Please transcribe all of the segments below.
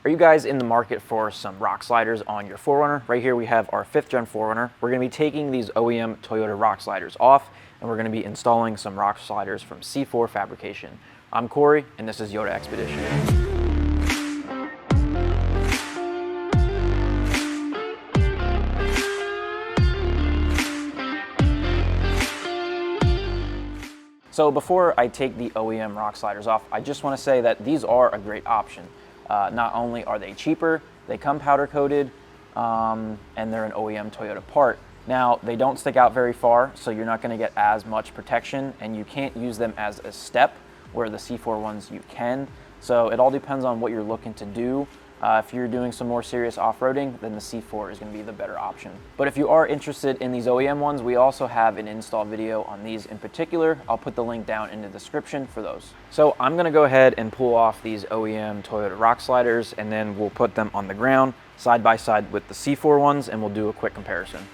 Are you guys in the market for some rock sliders on your 4Runner? Right here we have our 5th gen 4Runner. We're going to be taking these OEM Toyota rock sliders off, and we're going to be installing some rock sliders from C4 Fabrication. I'm Corey, and this is Yoda Expedition. So before I take the OEM rock sliders off, I just want to say that these are a great option. Not only are they cheaper, they come powder coated, and they're an OEM Toyota part. Now, they don't stick out very far, so you're not going to get as much protection, and you can't use them as a step, where the C4 ones you can. So it all depends on what you're looking to do. If you're doing some more serious off-roading, then the C4 is going to be the better option. But if you are interested in these OEM ones, we also have an install video on these in particular. I'll put the link down in the description for those. So I'm going to go ahead and pull off these OEM Toyota rock sliders, and then we'll put them on the ground side by side with the C4 ones, and we'll do a quick comparison.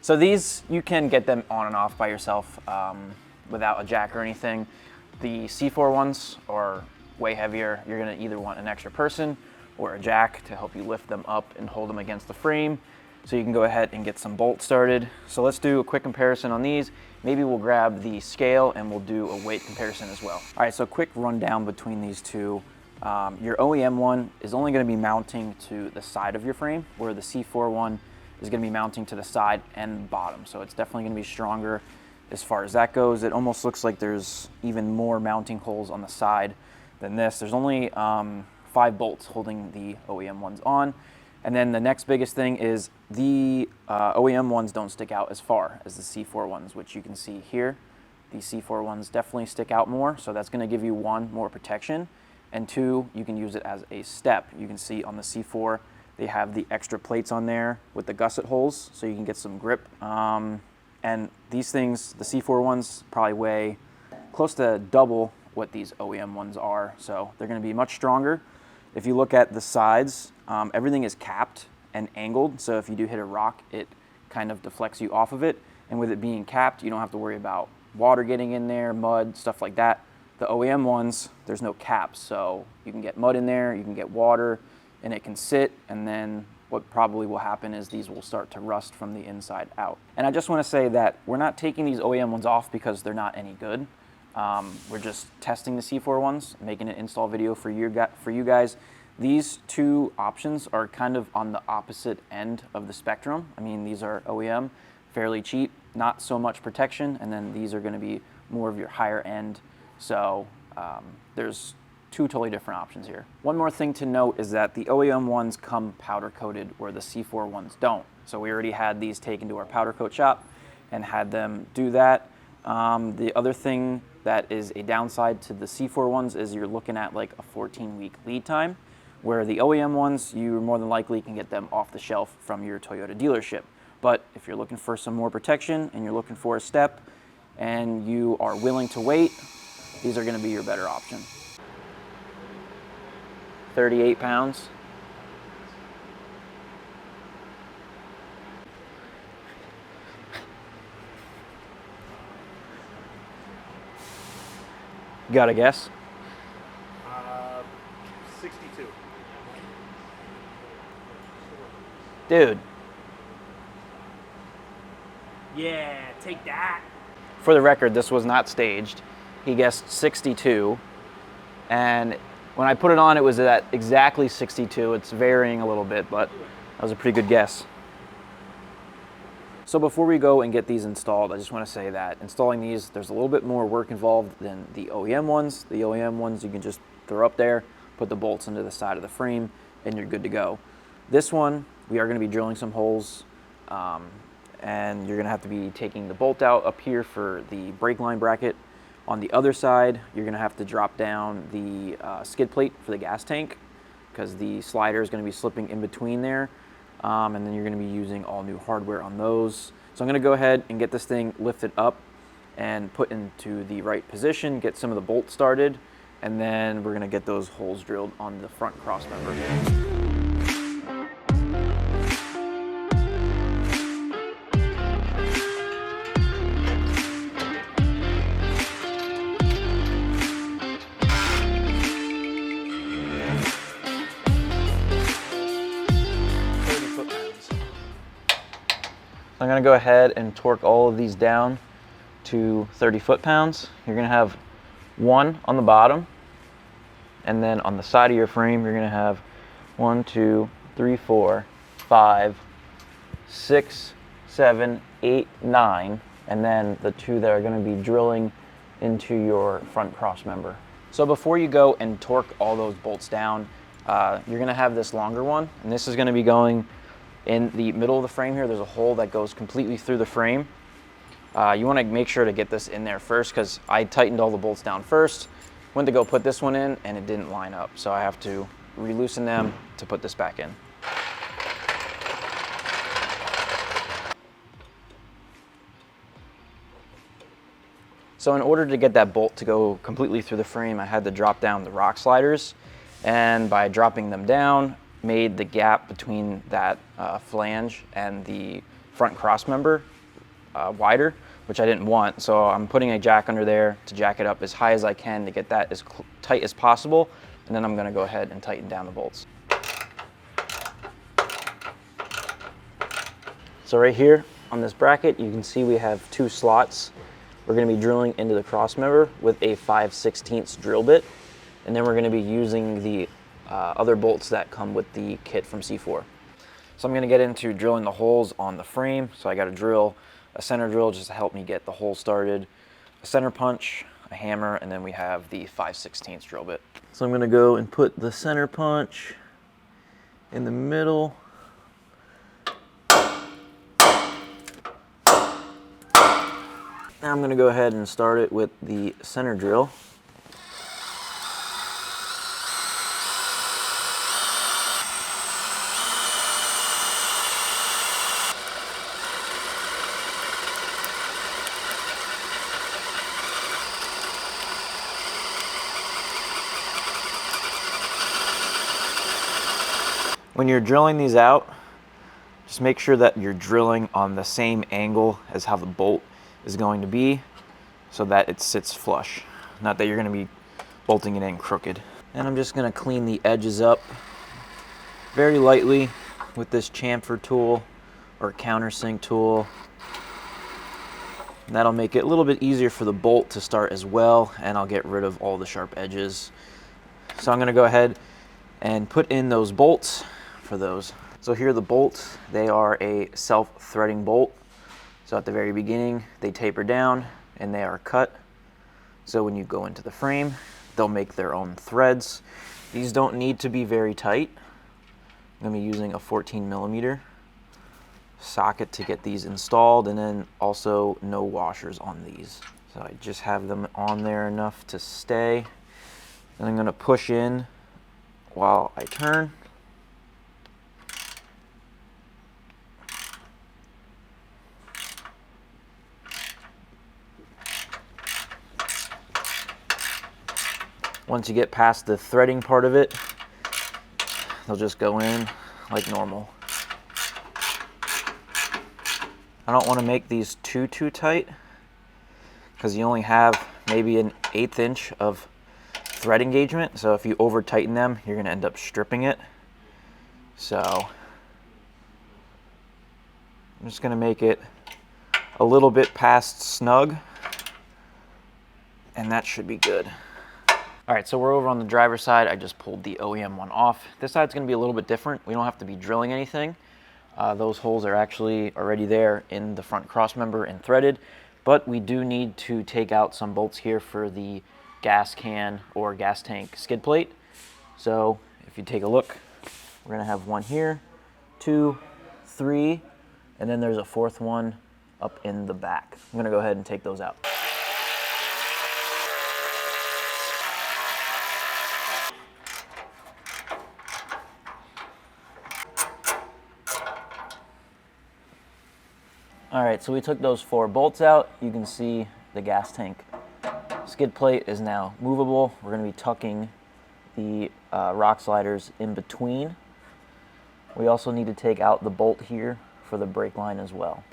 So these, you can get them on and off by yourself without a jack or anything. The C4 ones are way heavier. You're gonna either want an extra person or a jack to help you lift them up and hold them against the frame. So you can go ahead and get some bolts started. So let's do a quick comparison on these. Maybe we'll grab the scale and we'll do a weight comparison as well. All right, so quick rundown between these two. Your OEM one is only gonna be mounting to the side of your frame, where the C4 one is going to be mounting to the side and bottom. So it's definitely going to be stronger as far as that goes. It almost looks like there's even more mounting holes on the side than this. There's only 5 bolts holding the OEM ones on. And then the next biggest thing is the OEM ones don't stick out as far as the C4 ones, which you can see here. The C4 ones definitely stick out more. So that's going to give you 1, more protection. And 2, you can use it as a step. You can see on the C4, they have the extra plates on there with the gusset holes, so you can get some grip. And these things, the C4 ones, probably weigh close to double what these OEM ones are, so they're gonna be much stronger. If you look at the sides, everything is capped and angled, so if you do hit a rock, it kind of deflects you off of it. And with it being capped, you don't have to worry about water getting in there, mud, stuff like that. The OEM ones, there's no caps, so you can get mud in there, you can get water, and it can sit, and then what probably will happen is these will start to rust from the inside out. And I just want to say that we're not taking these OEM ones off because they're not any good. We're just testing the C4 ones, making an install video for you guys. These two options are kind of on the opposite end of the spectrum. I mean, these are OEM, fairly cheap, not so much protection, and then these are going to be more of your higher end. So there's 2 totally different options here. One more thing to note is that the OEM ones come powder coated where the C4 ones don't. So we already had these taken to our powder coat shop and had them do that. The other thing that is a downside to the C4 ones is you're looking at like a 14-week lead time, where the OEM ones, you more than likely can get them off the shelf from your Toyota dealership. But if you're looking for some more protection and you're looking for a step and you are willing to wait, these are gonna be your better option. 38 pounds. Got a guess? 62. Dude. Yeah, take that. For the record, this was not staged. He guessed 62, and when I put it on, it was at exactly 62. It's varying a little bit, but that was a pretty good guess. So before we go and get these installed, I just want to say that installing these, there's a little bit more work involved than the OEM ones. The OEM ones you can just throw up there, put the bolts into the side of the frame, and you're good to go. This one, we are going to be drilling some holes, and you're going to have to be taking the bolt out up here for the brake line bracket. On the other side, you're going to have to drop down the skid plate for the gas tank, because the slider is going to be slipping in between there, and then you're going to be using all new hardware on those. So I'm going to go ahead and get this thing lifted up and put into the right position, get some of the bolts started, and then we're gonna get those holes drilled on the front cross member. I'm gonna go ahead and torque all of these down to 30 foot-pounds. You're gonna have one on the bottom, and then on the side of your frame, you're gonna have 1, 2, 3, 4, 5, 6, 7, 8, 9, and then the two that are gonna be drilling into your front cross member. So before you go and torque all those bolts down, you're gonna have this longer one, and this is gonna be going in the middle of the frame here. There's a hole that goes completely through the frame. You want to make sure to get this in there first, because I tightened all the bolts down first, went to go put this one in, and it didn't line up. So I have to re-loosen them to put this back in. So in order to get that bolt to go completely through the frame, I had to drop down the rock sliders, and by dropping them down, made the gap between that flange and the front cross member wider, which I didn't want. So I'm putting a jack under there to jack it up as high as I can to get that as tight as possible, and then I'm gonna go ahead and tighten down the bolts. So right here on this bracket, you can see we have 2 slots. We're gonna be drilling into the cross member with a 5/16 drill bit, and then we're gonna be using the other bolts that come with the kit from C4. So I'm gonna get into drilling the holes on the frame. So I gotta drill a center drill just to help me get the hole started, a center punch, a hammer, and then we have the 5/16 drill bit. So I'm gonna go and put the center punch in the middle. Now I'm gonna go ahead and start it with the center drill. When you're drilling these out, just make sure that you're drilling on the same angle as how the bolt is going to be, so that it sits flush, not that you're going to be bolting it in crooked. And I'm just going to clean the edges up very lightly with this chamfer tool or countersink tool. And that'll make it a little bit easier for the bolt to start as well, and I'll get rid of all the sharp edges. So I'm going to go ahead and put in those bolts for those. So here are the bolts. They are a self-threading bolt. So at the very beginning, they taper down and they are cut. So when you go into the frame, they'll make their own threads. These don't need to be very tight. I'm gonna be using a 14mm socket to get these installed, and then also no washers on these. So I just have them on there enough to stay. And I'm gonna push in while I turn. Once you get past the threading part of it, they'll just go in like normal. I don't want to make these too tight, because you only have maybe an 1/8 inch of thread engagement. So if you over tighten them, you're going to end up stripping it. So I'm just going to make it a little bit past snug, and that should be good. All right, so we're over on the driver's side. I just pulled the OEM one off. This side's gonna be a little bit different. We don't have to be drilling anything. Those holes are actually already there in the front cross member and threaded, but we do need to take out some bolts here for the gas can or gas tank skid plate. So if you take a look, we're gonna have one here, 2, 3, and then there's a 4th one up in the back. I'm gonna go ahead and take those out. All right, so we took those 4 bolts out. You can see the gas tank. Skid plate is now movable. We're going to be tucking the rock sliders in between. We also need to take out the bolt here for the brake line as well.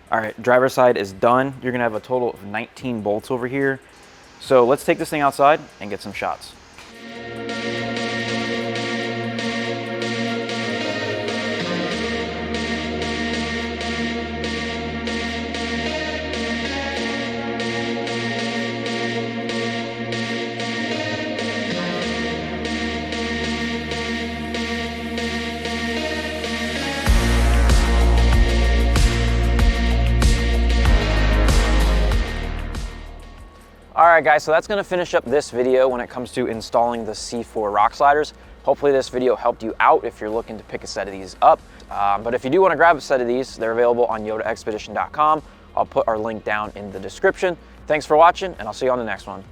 All right, driver's side is done. You're gonna have a total of 19 bolts over here. So let's take this thing outside and get some shots. All right guys, so that's gonna finish up this video when it comes to installing the C4 rock sliders. Hopefully this video helped you out if you're looking to pick a set of these up. But if you do wanna grab a set of these, they're available on yodaexpedition.com. I'll put our link down in the description. Thanks for watching, and I'll see you on the next one.